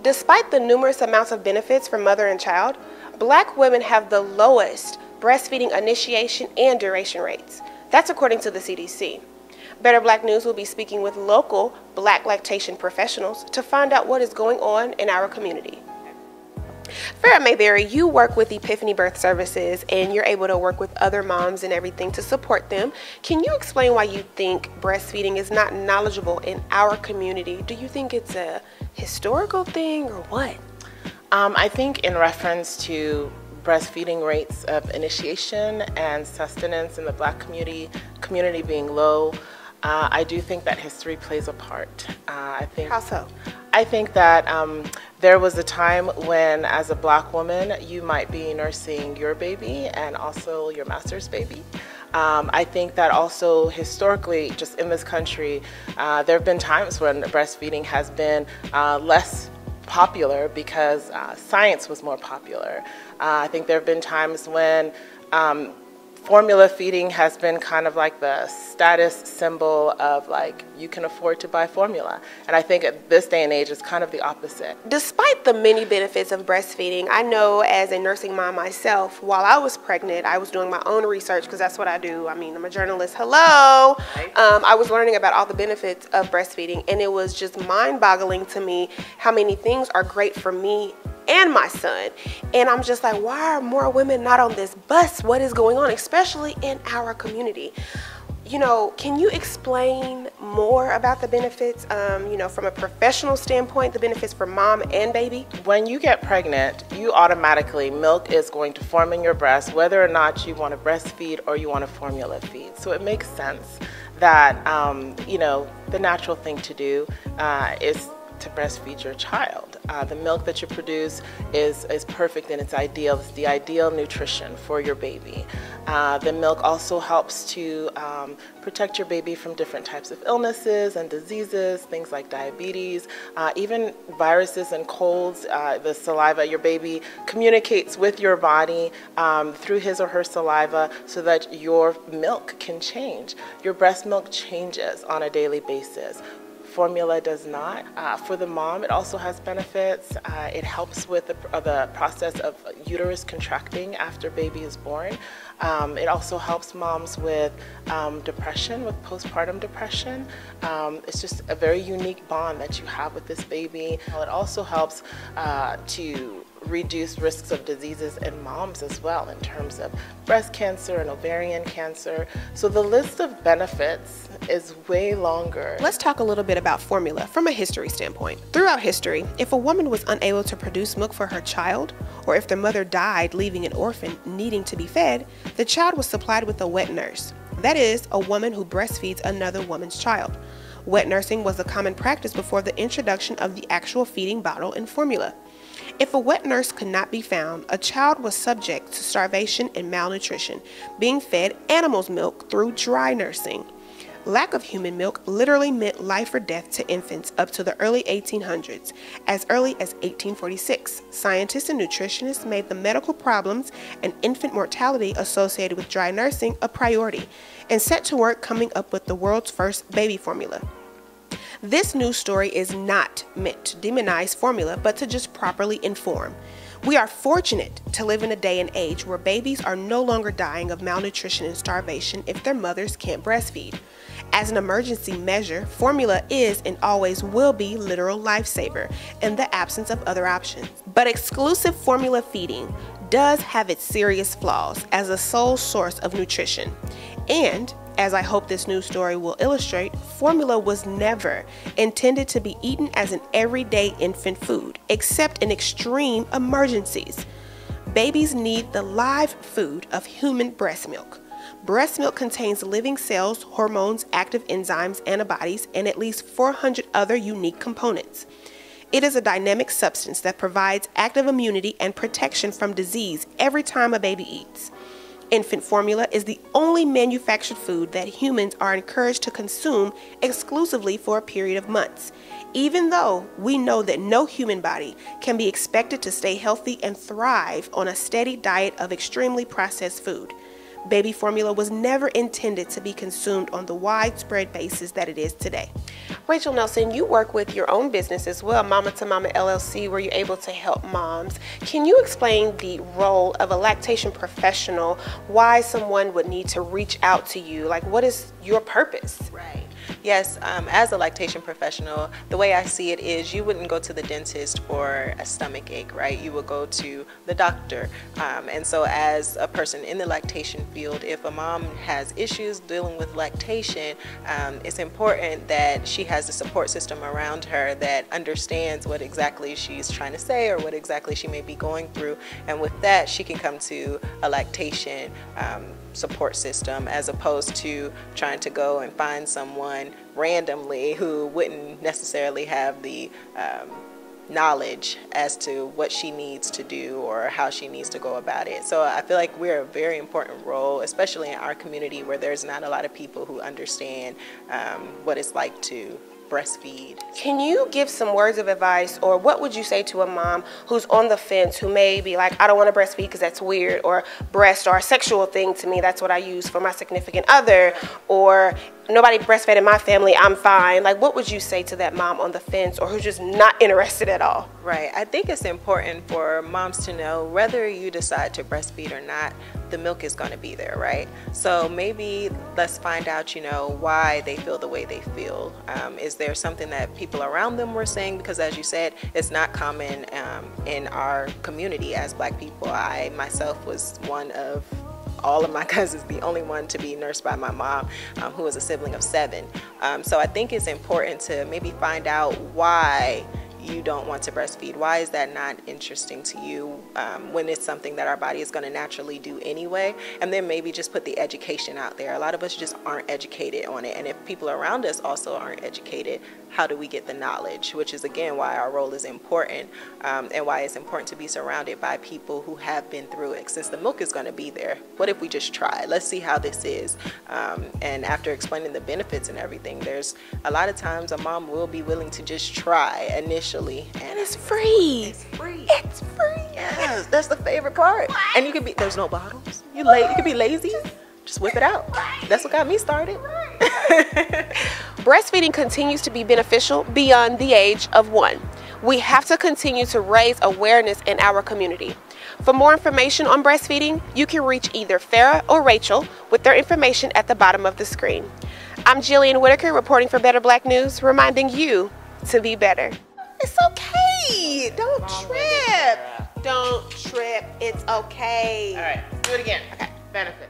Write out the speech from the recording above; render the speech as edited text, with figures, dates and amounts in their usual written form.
Despite the numerous amounts of benefits for mother and child, Black women have the lowest breastfeeding initiation and duration rates. That's according to the CDC. Better Black News will be speaking with local Black lactation professionals to find out what is going on in our community. Farrah Mayberry, you work with Epiphany Birth Services and you're able to work with other moms and everything to support them. Can you explain why you think breastfeeding is not knowledgeable in our community? Do you think it's a historical thing or what? I think in reference to breastfeeding rates of initiation and sustenance in the Black community being low, I do think that history plays a part. How so? I think that there was a time when, as a Black woman, you might be nursing your baby and also your master's baby. I think that also historically, just in this country, there have been times when breastfeeding has been less popular because science was more popular. I think there have been times when formula feeding has been kind of like the status symbol of like, you can afford to buy formula. And I think at this day and age, it's kind of the opposite. Despite the many benefits of breastfeeding, I know as a nursing mom myself, while I was pregnant, I was doing my own research because that's what I do. I mean, I'm a journalist. Hello. Right. I was learning about all the benefits of breastfeeding, and it was just mind-boggling to me how many things are great for me and my son. And I'm just like, why are more women not on this bus? What is going on, especially in our community? You know, can you explain more about the benefits, you know, from a professional standpoint, the benefits for mom and baby? When you get pregnant, you automatically, milk is going to form in your breast, whether or not you want to breastfeed or you want to formula feed. So it makes sense that, you know, the natural thing to do is to breastfeed your child. The milk that you produce is perfect and it's ideal. It's the ideal nutrition for your baby. The milk also helps to protect your baby from different types of illnesses and diseases, things like diabetes, even viruses and colds. The saliva, your baby communicates with your body through his or her saliva so that your milk can change. Your breast milk changes on a daily basis. Formula does not. For the mom, it also has benefits. It helps with the process of uterus contracting after baby is born. It also helps moms with depression, with postpartum depression. It's just a very unique bond that you have with this baby. It also helps to reduce risks of diseases in moms as well in terms of breast cancer and ovarian cancer. So the list of benefits is way longer. Let's talk a little bit about formula from a history standpoint. Throughout history, if a woman was unable to produce milk for her child, or if their mother died leaving an orphan needing to be fed, the child was supplied with a wet nurse. That is, a woman who breastfeeds another woman's child. Wet nursing was a common practice before the introduction of the actual feeding bottle and formula. If a wet nurse could not be found, a child was subject to starvation and malnutrition, being fed animal's milk through dry nursing. Lack of human milk literally meant life or death to infants up to the early 1800s. As early as 1846, scientists and nutritionists made the medical problems and infant mortality associated with dry nursing a priority and set to work coming up with the world's first baby formula. This news story is not meant to demonize formula, but to just properly inform. We are fortunate to live in a day and age where babies are no longer dying of malnutrition and starvation if their mothers can't breastfeed. As an emergency measure, formula is and always will be literal lifesaver in the absence of other options. But exclusive formula feeding does have its serious flaws as a sole source of nutrition. And, as I hope this news story will illustrate, formula was never intended to be eaten as an everyday infant food, except in extreme emergencies. Babies need the live food of human breast milk. Breast milk contains living cells, hormones, active enzymes, antibodies, and at least 400 other unique components. It is a dynamic substance that provides active immunity and protection from disease every time a baby eats. Infant formula is the only manufactured food that humans are encouraged to consume exclusively for a period of months, even though we know that no human body can be expected to stay healthy and thrive on a steady diet of extremely processed food. Baby formula was never intended to be consumed on the widespread basis that it is today. Rachel Nelson, you work with your own business as well, Mama to Mama LLC, where you're able to help moms. Can you explain the role of a lactation professional, why someone would need to reach out to you? Like, what is your purpose? Right. Yes, as a lactation professional, the way I see it is you wouldn't go to the dentist for a stomach ache, right? You would go to the doctor. And so as a person in the lactation field, if a mom has issues dealing with lactation, it's important that she has a support system around her that understands what exactly she's trying to say or what exactly she may be going through. And with that, she can come to a lactation support system, as opposed to trying to go and find someone randomly who wouldn't necessarily have the knowledge as to what she needs to do or how she needs to go about it. So I feel like we're a very important role, especially in our community where there's not a lot of people who understand what it's like to breastfeed. Can you give some words of advice, or what would you say to a mom who's on the fence, who may be like, I don't want to breastfeed because that's weird, or breast are a sexual thing to me, that's what I use for my significant other, or nobody breastfed in my family, I'm fine. Like, what would you say to that mom on the fence, or who's just not interested at all? Right. I think it's important for moms to know whether you decide to breastfeed or not, the milk is going to be there, right? So maybe let's find out, why they feel the way they feel. Is there something that people around them were saying? Because as you said, it's not common in our community as Black people. I myself was one of all of my cousins, the only one to be nursed by my mom, who was a sibling of 7. So I think it's important to maybe find out why you don't want to breastfeed. Why is that not interesting to you when it's something that our body is going to naturally do anyway? And then maybe just put the education out there. A lot of us just aren't educated on it. And if people around us also aren't educated, how do we get the knowledge? Which is, again, why our role is important, and why it's important to be surrounded by people who have been through it. Since the milk is going to be there, what if we just try? Let's see how this is. And after explaining the benefits and everything, there's a lot of times a mom will be willing to just try initially. And it's free. It's free. It's free. Yes, that's the favorite part. What? And you can be, there's no bottles. You can be lazy. Just whip it out. That's what got me started. Breastfeeding continues to be beneficial beyond the age of 1. We have to continue to raise awareness in our community. For more information on breastfeeding, you can reach either Farah or Rachel with their information at the bottom of the screen. I'm Jillian Whitaker reporting for Better Black News, reminding you to be better. It's okay. Don't trip. Don't trip. It's okay. All right, do it again. Okay, benefit.